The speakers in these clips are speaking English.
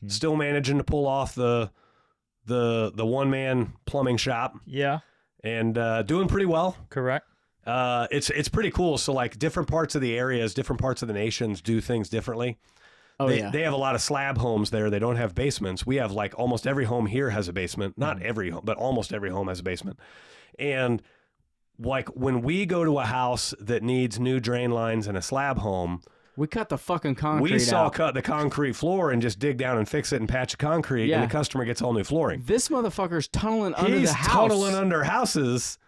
still managing to pull off the one-man plumbing shop. Yeah. And doing pretty well. Correct. It's pretty cool. So like different parts of the areas, different parts of the nations do things differently. They have a lot of slab homes there. They don't have basements. We have like almost every home here has a basement. Not every home, but almost every home has a basement. And like when we go to a house that needs new drain lines and a slab home, we cut the fucking concrete cut the concrete floor and just dig down and fix it and patch the concrete, and the customer gets all new flooring. This motherfucker's tunneling under the house. He's tunneling under houses.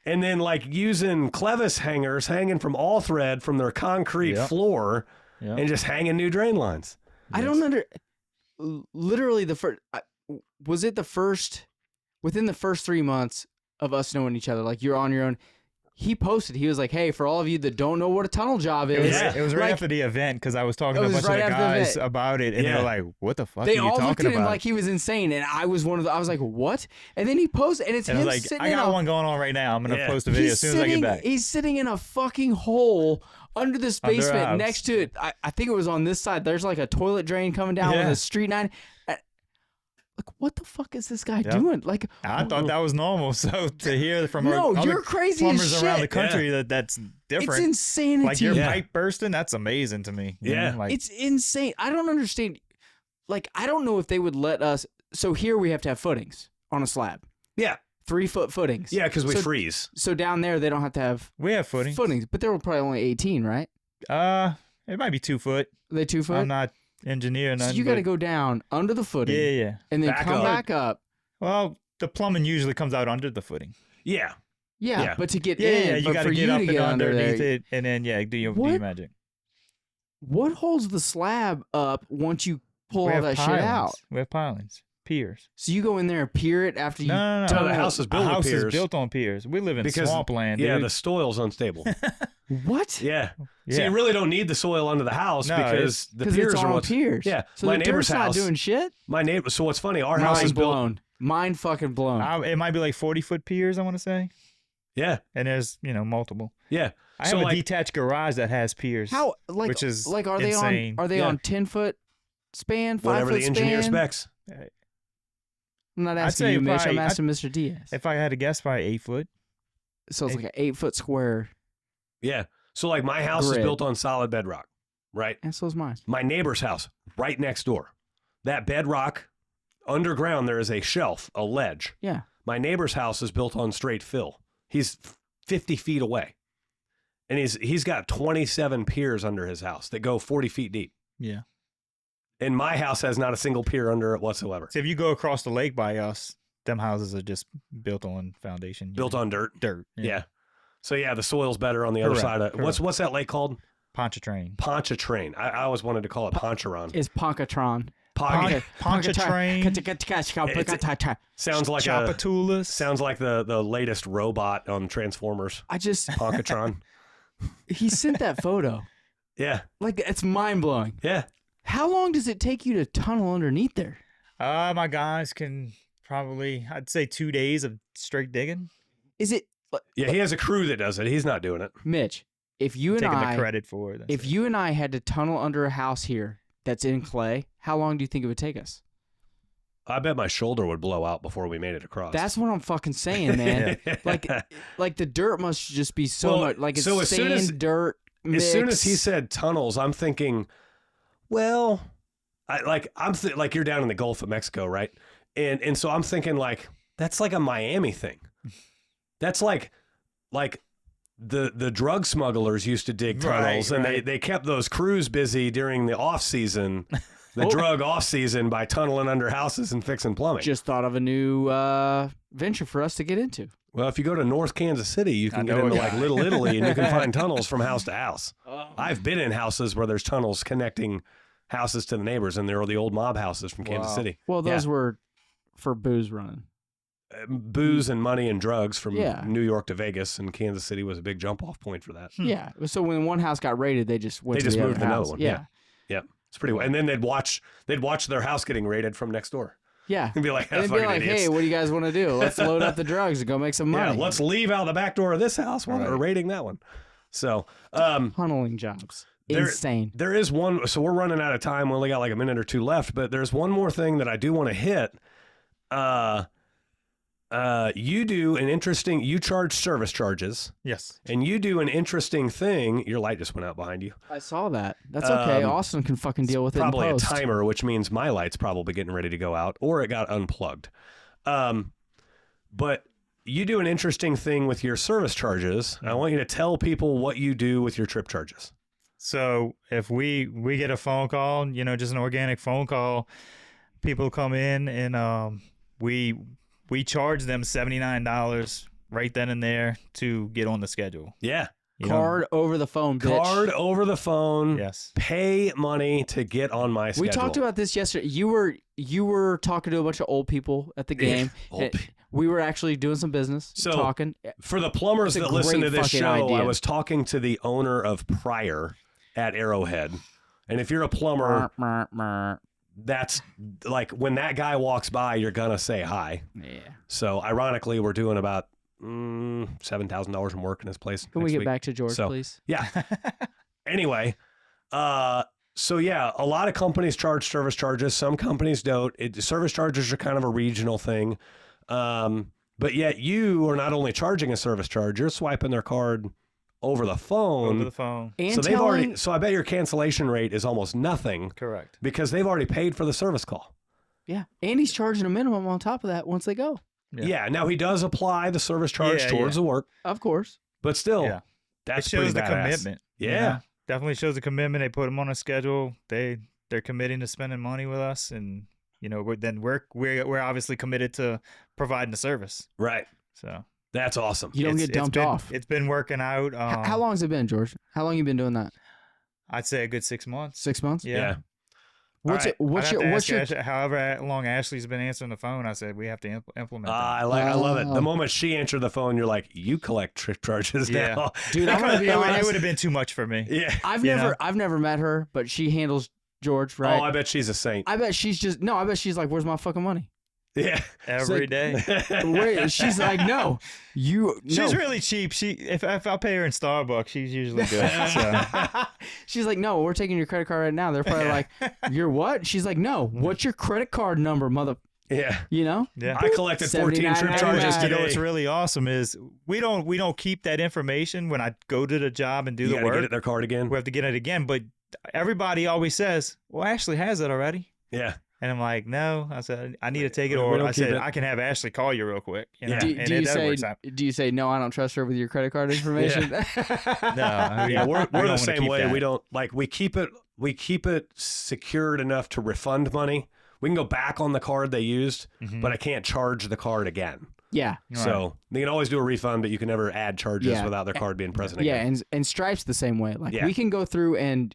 And then like using clevis hangers hanging from all thread from their concrete floor and just hanging new drain lines. I don't literally within the first 3 months of us knowing each other, like you're on your own, he posted, he was like, hey, for all of you that don't know what a tunnel job is. It was right after the event because I was talking to a bunch of the guys about it, and they were like, what the fuck are you talking about? They all looked at him like he was insane, and I was I was like, what? And then he posted, and it's him like, sitting I got one going on right now. I'm going to post a video as soon as I get back. He's sitting in a fucking hole under this basement next to it. I think it was on this side. There's like a toilet drain coming down with a street line. Like, what the fuck is this guy doing? Like, I thought that was normal. So to hear from you're crazy plumbers as around shit. the country that's different. It's insanity. Like your pipe bursting, that's amazing to me. Yeah, like, it's insane. I don't understand. Like, I don't know if they would let us. So here we have to have footings on a slab. Yeah, 3 foot footings. Yeah, because we freeze. So down there they don't have to have. We have footings, but they were probably only 18, right? It might be 2 foot. Are they 2 foot? I'm not engineer. So you got to go down under the footing. Yeah. And then come back up. Well, the plumbing usually comes out under the footing. Yeah. Yeah, but to get in, you got to get up and underneath it, and then do your magic. What holds the slab up once you pull all that shit out? We have pilings, piers. So you go in there and pier it after you. No. The house is built on piers. Is built on piers. We live in swampland. Yeah, dude. the soil's unstable. What? Yeah. So you really don't need the soil under the house because the piers are what's piers. Yeah. So my the neighbor's dirt's house. Not doing shit. My neighbor. So what's funny? Our house is blown. built. Mind fucking blown. It might be like 40-foot piers. I want to say. Yeah. And there's multiple. Yeah. I have a detached garage that has piers. How which is are they insane. On 10-foot span, 5-foot span? Whatever the engineer specs. I'm not asking you, Mitch. I'm asking Mr. Diaz. If I had to guess, probably 8 foot. So it's like an 8-foot square. Yeah. So like my house is built on solid bedrock, right? And so is mine. My neighbor's house, right next door. That bedrock, underground, there is a shelf, a ledge. Yeah. My neighbor's house is built on straight fill. He's 50 feet away. And he's got 27 piers under his house that go 40 feet deep. Yeah. And my house has not a single pier under it whatsoever. So if you go across the lake by us, them houses are just built on foundation. Built on dirt. Dirt. Yeah. So yeah, the soil's better on the other side of what's that lake called? Pontchartrain. Pontchartrain. I always wanted to call it Poncharon. It's Poncatron. Pontchartrain. Sounds like Chapatoulas. Sounds like the latest robot on Transformers. Poncatron. He sent that photo. Yeah. Like, it's mind blowing. Yeah. How long does it take you to tunnel underneath there? My guys can probably, I'd say 2 days of straight digging. Is it? Yeah, he has a crew that does it. He's not doing it. Mitch, if you and taking the credit for it. If you and I had to tunnel under a house here that's in clay, how long do you think it would take us? I bet my shoulder would blow out before we made it across. That's what I'm fucking saying, man. Like the dirt must just be so much like it's sand, dirt. Mix. As soon as he said tunnels, I'm thinking, well, like you're down in the Gulf of Mexico, right? And so I'm thinking like that's like a Miami thing. That's like the drug smugglers used to dig tunnels, and they kept those crews busy during the off season, drug off season, by tunneling under houses and fixing plumbing. Just thought of a new venture for us to get into. Well, if you go to North Kansas City, you can get into like Little Italy, and you can find tunnels from house to house. I've been in houses where there's tunnels connecting houses to the neighbors, and they're the old mob houses from Kansas City. Well, those were for booze running. Booze and money and drugs from New York to Vegas, and Kansas City was a big jump off point for that. Yeah. So when one house got raided, they just moved to another one. Yeah. It's pretty well. And then they'd watch their house getting raided from next door. Yeah. And be like, idiots. Hey, what do you guys want to do? Let's load up the drugs and go make some money. Yeah, let's leave out the back door of this house while they're raiding that one. So tunneling jobs. insane. There is one. So we're running out of time. We only got like a minute or two left, but there's one more thing that I do want to hit. You do an interesting, you charge service charges. Yes. And you do an interesting thing. Your light just went out behind you. I saw that. That's okay. Austin can fucking deal with it in post. Probably a timer, which means my light's probably getting ready to go out, or it got unplugged. But you do an interesting thing with your service charges. I want you to tell people what you do with your trip charges. So if we get a phone call, just an organic phone call, people come in and we charge them $79 right then and there to get on the schedule. Yeah. Card over the phone, bitch. Card over the phone. Yes. Pay money to get on my schedule. We talked about this yesterday. You were talking to a bunch of old people at the game. We were actually doing some business, talking. For the plumbers that listen to this show, I was talking to the owner of Pryor at Arrowhead. And if you're a plumber, that's like when that guy walks by, you're going to say hi. Yeah. So ironically, we're doing about $7,000 in work in his place. Can we get back to George, please? Yeah. Anyway, so yeah, a lot of companies charge service charges. Some companies don't. Service charges are kind of a regional thing. But yet you are not only charging a service charge, you're swiping their card over the phone. Over the phone. And so I bet your cancellation rate is almost nothing. Correct. Because they've already paid for the service call. Yeah. And he's charging a minimum on top of that once they go. Yeah. Now he does apply the service charge towards the work. Of course. But still, that's it shows pretty the badass. commitment. Yeah. Definitely shows the commitment. They put them on a schedule. They're committing to spending money with us, and we're obviously committed to providing the service. Right. So that's awesome. You don't get dumped off. It's been working out. How long has it been, George? How long you been doing that? I'd say a good 6 months. 6 months? Yeah. What's your however long Ashley's been answering the phone, I said we have to implement that. I love it. The moment she answered the phone, you're like, you collect trip charges now. Dude, I'm gonna be honest. It would have been too much for me. Yeah. I've never met her, but she handles George, right? Oh, I bet she's a saint. I bet she's like, where's my fucking money? Yeah. Every day. Wait, she's like, no. She's really cheap. If I pay her in Starbucks, she's usually good. So. She's like, no, we're taking your credit card right now. They're probably like, you're what? She's like, no, what's your credit card number, mother? Yeah. Yeah. I collected 14 trip charges today. What's really awesome is we don't keep that information when I go to the job and do the work. Get their card again. We have to get it again, but everybody always says, well, Ashley has it already. Yeah. And I'm like, no. I said, I need to take it, or I said, I can have Ashley call you real quick. Yeah. Do you say, no, I don't trust her with your credit card information? No. Yeah, we're the same way. We don't we keep it secured enough to refund money. We can go back on the card they used, but I can't charge the card again. Yeah. So they can always do a refund, but you can never add charges without their card being present again. Yeah, and Stripe's the same way. Like we can go through and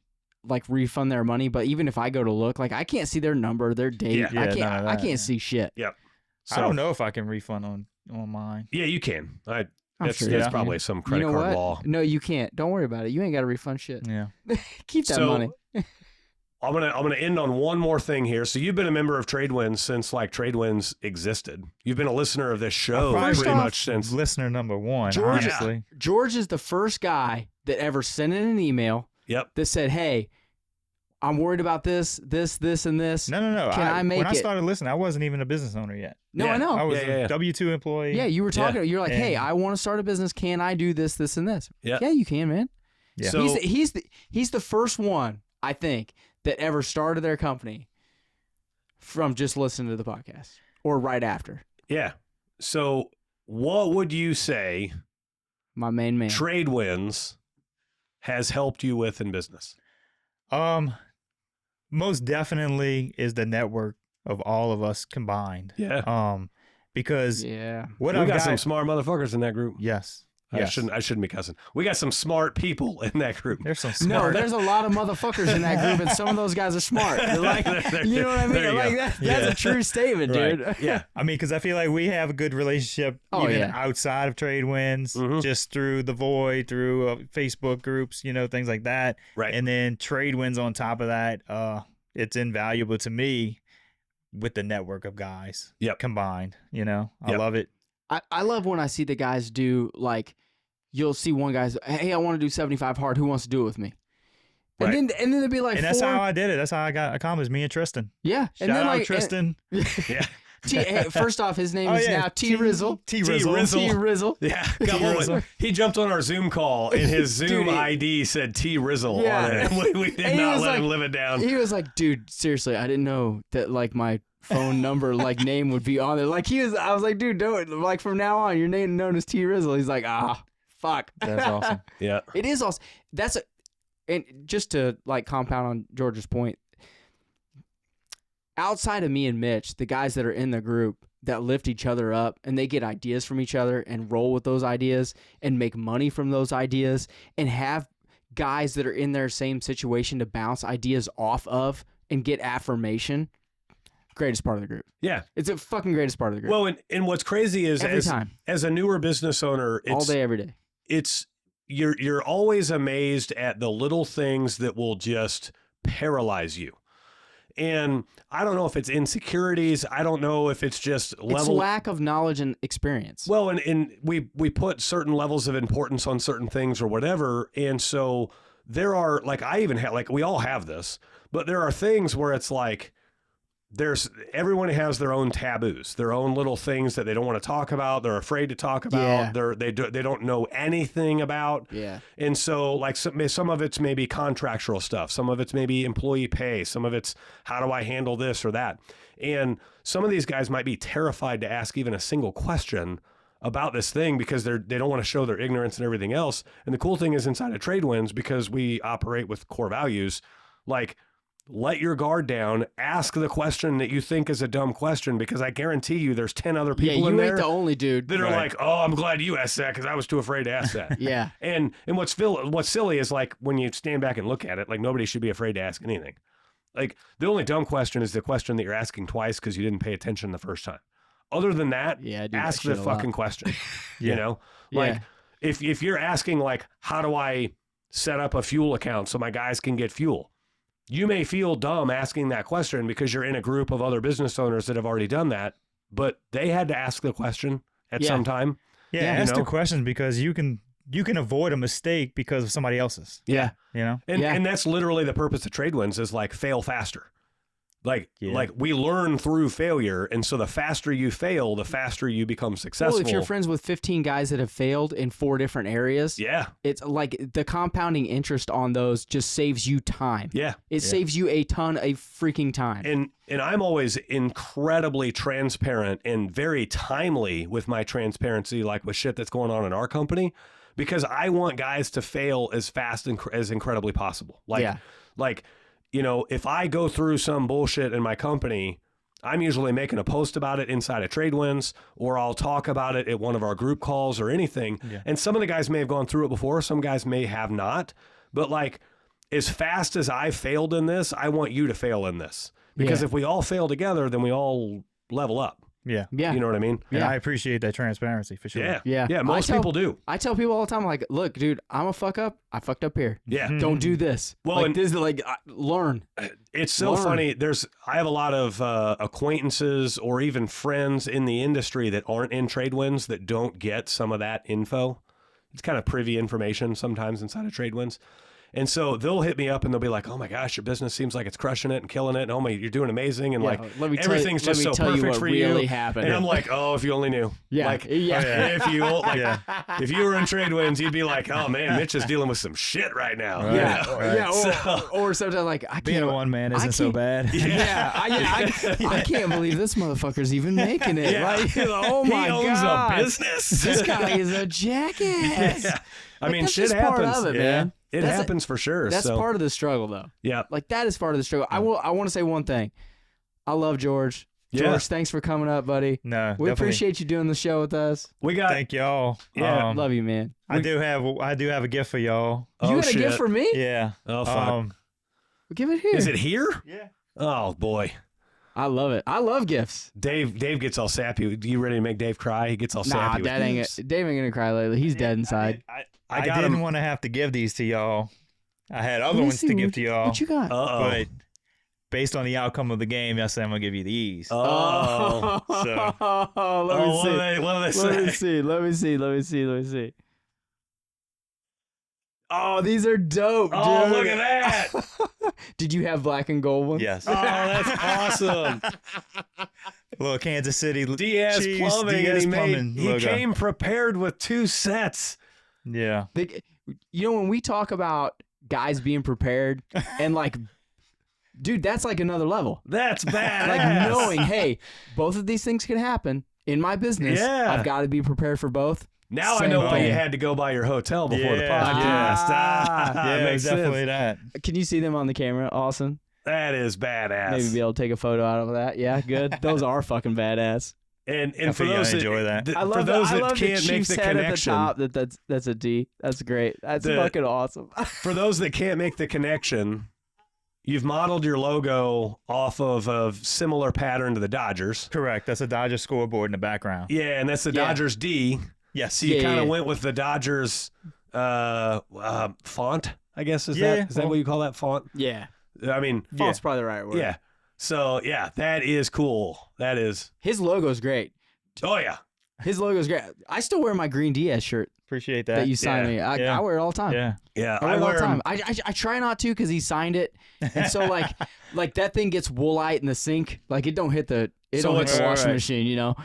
refund their money, but even if I go to look, I can't see their number, their date. I can't see shit. Yep. So, I don't know if I can refund on mine. Yeah, you can. I'm sure that's probably some credit card law. No, you can't. Don't worry about it. You ain't got to refund shit. Yeah. Keep that money. I'm gonna end on one more thing here. So you've been a member of Tradewinds since Tradewinds existed. You've been a listener of this show pretty much since listener number one. George, honestly, George is the first guy that ever sent in an email. Yep. That said, hey, I'm worried about this, and this. No. Can I make it? When I started listening, I wasn't even a business owner yet. No, I know. I was a W-2 employee. Yeah, you were talking. You're like, hey, I want to start a business. Can I do this, and this? Yeah. Yeah, you can, man. Yeah. So he's the first one, I think, that ever started their company from just listening to the podcast or right after. Yeah. So what would you say, my main man, Tradewinds has helped you with in business? Most definitely is the network of all of us combined. Yeah. Because we got some smart motherfuckers in that group. Yes. I shouldn't be cussing. We got some smart people in that group. There's some smart. No, there's a lot of motherfuckers in that group, and some of those guys are smart. They're like, you know what I mean? That's a true statement, dude. Right. Yeah. I mean, because I feel like we have a good relationship outside of Tradewinds, just through the Void, through Facebook groups, things like that. Right. And then Tradewinds on top of that, it's invaluable to me with the network of guys combined. I love it. I love when I see the guys do, you'll see one guy's, hey, I want to do 75 hard. Who wants to do it with me? And then there'd be like And that's how I did it. That's how I got accomplished. Me and Tristan. Yeah. Shout out Tristan. Yeah. First off, his name is now T Rizzle. T Rizzle. T Rizzle. Yeah, he jumped on our Zoom call, and his Zoom ID said T Rizzle on it. And we did not let him live it down. He was like, dude, seriously, I didn't know that like my phone number like name would be on there. Like I was like, dude, don't like from now on, your name known as T Rizzle. He's like, fuck. That's awesome. Yeah, it is awesome. And just to like compound on George's point, outside of me and Mitch, the guys that are in the group that lift each other up and they get ideas from each other and roll with those ideas and make money from those ideas and have guys that are in their same situation to bounce ideas off of and get affirmation. Greatest part of the group. Yeah. It's a fucking greatest part of the group. Well, and what's crazy is every time. As a newer business owner, all day, every day. It's you're always amazed at the little things that will just paralyze you. And I don't know if it's insecurities. I don't know if it's just level. It's lack of knowledge and experience. Well, and we put certain levels of importance on certain things or whatever. And so there are, like, I even have, like, we all have this, but there are things where it's like, everyone has their own taboos, their own little things that they don't want to talk about. They're afraid to talk about. Yeah. They don't know anything about. Yeah. And so like some of it's maybe contractual stuff. Some of it's maybe employee pay. Some of it's how do I handle this or that. And some of these guys might be terrified to ask even a single question about this thing because they don't want to show their ignorance and everything else. And the cool thing is inside of Tradewinds, because we operate with core values, like, let your guard down, ask the question that you think is a dumb question, because I guarantee you there's 10 other people in there. You ain't the only dude that are like, oh, I'm glad you asked that because I was too afraid to ask that. Yeah. And what's silly is, like, when you stand back and look at it, like, nobody should be afraid to ask anything. Like, the only dumb question is the question that you're asking twice because you didn't pay attention the first time. Other than that, ask the fucking question. You know? Like, if you're asking, like, how do I set up a fuel account so my guys can get fuel? You may feel dumb asking that question because you're in a group of other business owners that have already done that, but they had to ask the question at some time. Yeah, ask the question because you can avoid a mistake because of somebody else's. Yeah. You know? And that's literally the purpose of Tradewinds, is like, fail faster. Like we learn through failure, and so the faster you fail, the faster you become successful. Well, if you're friends with 15 guys that have failed in 4 different areas, it's like the compounding interest on those just saves you time. Yeah. It saves you a ton of freaking time. And I'm always incredibly transparent and very timely with my transparency, like with shit that's going on in our company, because I want guys to fail as fast and as incredibly possible. Like, you know, if I go through some bullshit in my company, I'm usually making a post about it inside of Tradewinds, or I'll talk about it at one of our group calls or anything. Yeah. And some of the guys may have gone through it before. Some guys may have not. But, like, as fast as I failed in this, I want you to fail in this. Because if we all fail together, then we all level up. Yeah. You know what I mean? Yeah. And I appreciate that transparency for sure. Yeah. Most people do. I tell people all the time, like, look, dude, I'm a fuck up. I fucked up here. Yeah. Don't do this. Well, like, and this is like, learn. It's so funny. I have a lot of acquaintances or even friends in the industry that aren't in Tradewinds that don't get some of that info. It's kind of privy information sometimes inside of Tradewinds. And so they'll hit me up and they'll be like, oh my gosh, your business seems like it's crushing it and killing it. And oh my, you're doing amazing. And like, everything's just so perfect for you. Happened. And I'm like, oh, if you only knew. Like, if you were in Tradewinds, you'd be like, oh man, Mitch is dealing with some shit right now. Right. Or sometimes like, I can't. Being a one man isn't so bad. I can't believe this motherfucker's even making it. Yeah. Like, oh my God. He owns a business. This guy is a jackass. I mean, that's shit just happens. Part of it, man. It happens for sure. That's part of the struggle, though. Yeah. Like, that is part of the struggle. I want to say one thing. I love George. George, thanks for coming up, buddy. No, we appreciate you doing the show with us. Thank y'all. Yeah, love you, man. I do have a gift for y'all. You got a gift for me? Yeah. Oh fuck. Give it here. Is it here? Yeah. Oh boy. I love it. I love gifts. Dave gets all sappy. You ready to make Dave cry? He gets all sappy. Dave ain't gonna cry lately. He's dead inside. I didn't want to have to give these to y'all. I had other ones to give to y'all. What you got? But based on the outcome of the game, I said I'm gonna give you these. Oh. So. Let me see. What do they say? Let me see. Oh, these are dope, dude. Oh, look at that. Did you have black and gold ones? Yes. Oh, that's awesome. Little Kansas City Diaz Chiefs, Plumbing. Diaz and Plumbing he logo. came prepared with 2 sets. Yeah. When we talk about guys being prepared and like, dude, that's like another level. That's badass. Like knowing, hey, both of these things can happen in my business. Yeah. I've got to be prepared for both. Now I Same know why thing. you had to go by your hotel before the Yeah. podcast. Yeah, It makes definitely sense. that. Can you see them on the camera? Awesome. That is badass. Maybe be able to take a photo out of that. Yeah, good. Those are fucking badass. And I for think I those that, enjoy that. I love for those I that love can't the make Chiefs the head connection, at the top. That's a D. That's great. That's fucking awesome. for those that can't make the connection, you've modeled your logo off of a similar pattern to the Dodgers. Correct. That's a Dodgers scoreboard in the background. Yeah, and that's the Yeah. Dodgers D. Yes. So you Yeah, kind of yeah. went with the Dodgers font, I guess. Is that well- what you call that font? Yeah. I mean, Font's probably the right word. yeah. So yeah, that is cool. That is. His logo's great. Oh yeah. His logo's great. I still wear my green Diaz shirt Appreciate that that. you signed me. I wear it all the time. Yeah. Yeah. I wear it all the time. them- I try not to because he signed it, and so like that thing gets woolite in the sink. Like it don't hit the So don't hit it's- the washing right. machine. You know.